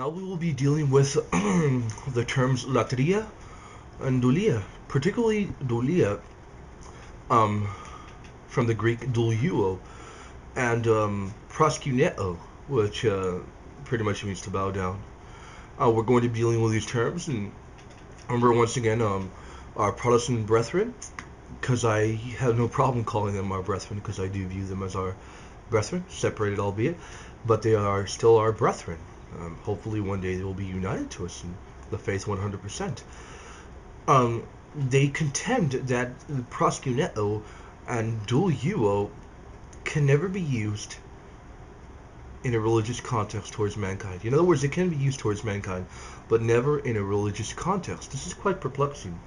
Now we will be dealing with the terms Latria and Dulia, particularly Dulia, um, from the Greek douleuo, and PROSKUNEO, which pretty much means to bow down. We're going to be dealing with these terms, and remember once again, our Protestant brethren, because I have no problem calling them our brethren, because I do view them as our brethren, separated albeit, but they are still our brethren. Hopefully one day they will be united to us in the faith 100%. They contend that PROSKUNEO and douleuo can never be used in a religious context towards mankind. In other words, it can be used towards mankind, but never in a religious context. This is quite perplexing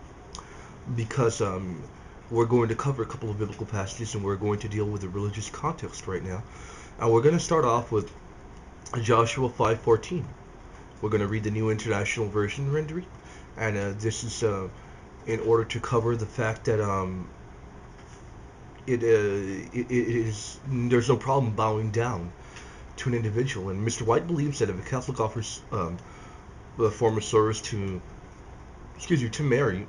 because we're going to cover a couple of biblical passages and we're going to deal with the religious context right now. And we're going to start off with Joshua 5:14. We're going to read the New International Version rendering, and this is in order to cover the fact that it is there's no problem bowing down to an individual. And Mr. White believes that if a Catholic offers a form of service to Mary,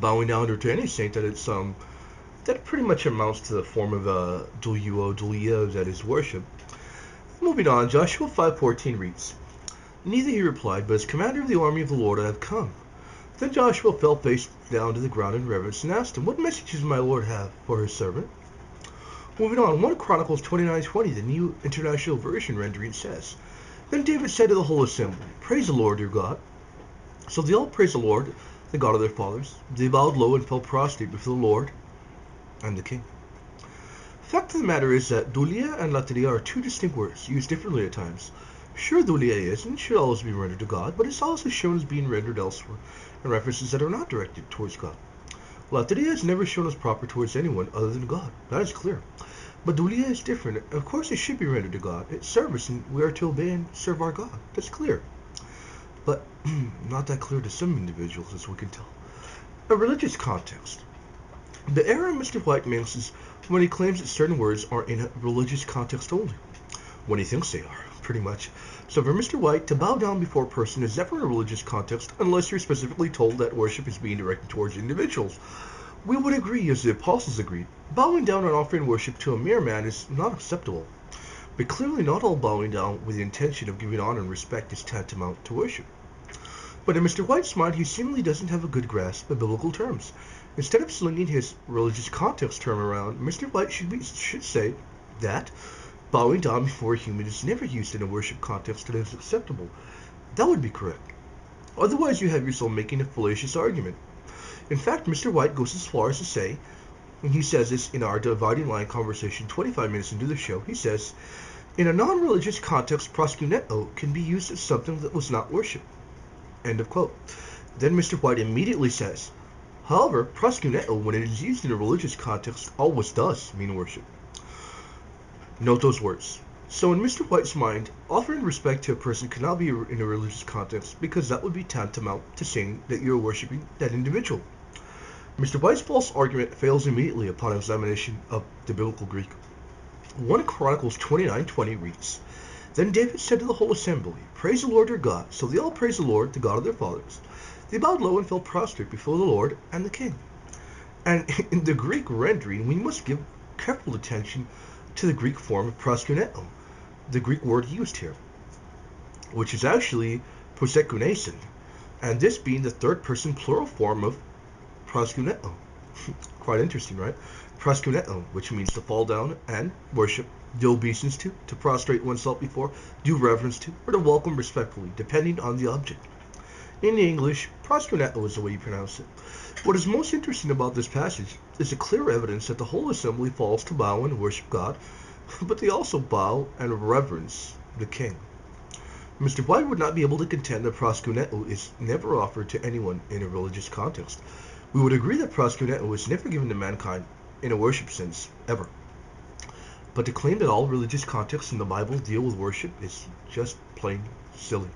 bowing down to any saint, that it's that pretty much amounts to the form of douleuo, doulia, that is worship. Moving on, Joshua 5:14 reads, "Neither he replied, but as commander of the army of the Lord I have come." Then Joshua fell face down to the ground in reverence and asked him, "What messages does my Lord have for his servant?" Moving on, 1 Chronicles 29:20, the New International Version rendering says, "Then David said to the whole assembly, Praise the Lord your God." So they all praised the Lord, the God of their fathers. They bowed low and fell prostrate before the Lord and the king. The fact of the matter is that doulia and latria are two distinct words, used differently at times. Sure, doulia is and should always be rendered to God, but it's also shown as being rendered elsewhere in references that are not directed towards God. Latria is never shown as proper towards anyone other than God. That is clear. But doulia is different. Of course it should be rendered to God. It's service, and we are to obey and serve our God. That's clear. But not that clear to some individuals, as we can tell. A religious context. The error Mr. White makes is when he claims that certain words are in a religious context only. When he thinks they are, pretty much. So for Mr. White, to bow down before a person is never in a religious context unless you're specifically told that worship is being directed towards individuals. We would agree, as the apostles agreed, bowing down and offering worship to a mere man is not acceptable. But clearly not all bowing down with the intention of giving honor and respect is tantamount to worship. But in Mr. White's mind, he seemingly doesn't have a good grasp of biblical terms. Instead of slinging his religious context term around, Mr. White should say that bowing down before a human is never used in a worship context that is acceptable. That would be correct. Otherwise, you have yourself making a fallacious argument. In fact, Mr. White goes as far as to say, and he says this in our dividing line conversation 25 minutes into the show, he says, in a non-religious context, PROSKUNEO can be used as something that was not worship. End of quote. Then Mr. White immediately says, however, PROSKUNEO, when it is used in a religious context, always does mean worship. Note those words. So in Mr. White's mind, offering respect to a person cannot be in a religious context because that would be tantamount to saying that you're worshiping that individual. Mr. White's false argument fails immediately upon examination of the biblical Greek. 1 Chronicles 29:20 reads, "Then David said to the whole assembly, Praise the Lord your God." So they all praised the Lord, the God of their fathers. They bowed low and fell prostrate before the Lord and the king. And in the Greek rendering, we must give careful attention to the Greek form of PROSKUNEO, the Greek word used here, which is actually prosekunesin, and this being the third person plural form of PROSKUNEO. Quite interesting, right? PROSKUNEO, which means to fall down and worship, do obeisance to prostrate oneself before, do reverence to, or to welcome respectfully, depending on the object. In English, PROSKUNEO is the way you pronounce it. What is most interesting about this passage is the clear evidence that the whole assembly falls to bow and worship God, but they also bow and reverence the king. Mr. White would not be able to contend that PROSKUNEO is never offered to anyone in a religious context. We would agree that PROSKUNEO was never given to mankind in a worship sense, ever. But to claim that all religious contexts in the Bible deal with worship is just plain silly.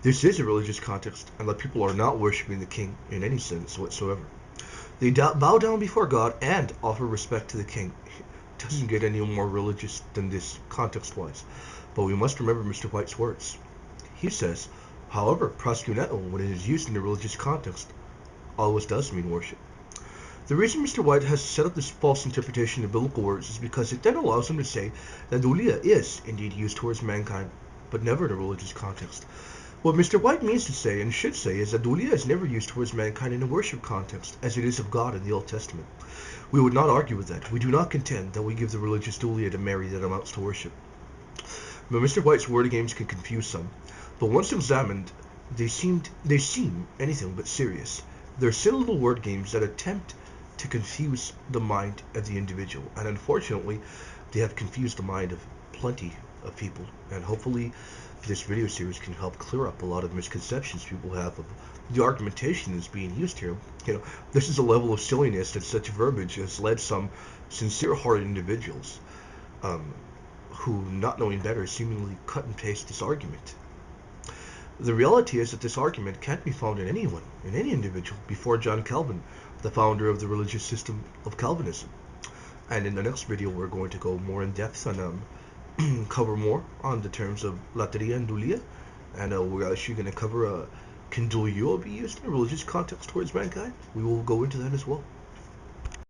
This is a religious context, and the people are not worshiping the king in any sense whatsoever. They bow down before God and offer respect to the king. It doesn't get any more religious than this context-wise. But we must remember Mr. White's words. He says, however, proskuneo, when it is used in a religious context, always does mean worship. The reason Mr. White has set up this false interpretation of biblical words is because it then allows him to say that doulia is indeed used towards mankind, but never in a religious context. What Mr. White means to say, and should say, is that doulia is never used towards mankind in a worship context, as it is of God in the Old Testament. We would not argue with that. We do not contend that we give the religious doulia to Mary that amounts to worship. But Mr. White's word games can confuse some. But once examined, they seem anything but serious. They're silly little word games that attempt to confuse the mind of the individual, and unfortunately, they have confused the mind of plenty of people. And hopefully, this video series can help clear up a lot of misconceptions people have of the argumentation that's being used here. This is a level of silliness that such verbiage has led some sincere-hearted individuals um, who, not knowing better, seemingly cut and paste this argument. The reality is that this argument can't be found in anyone, in any individual, before John Calvin, the founder of the religious system of Calvinism. And in the next video, we're going to go more in depth and cover more on the terms of Latria&Dulia, and we're actually going to cover can douleo be used in a religious context towards mankind? We will go into that as well.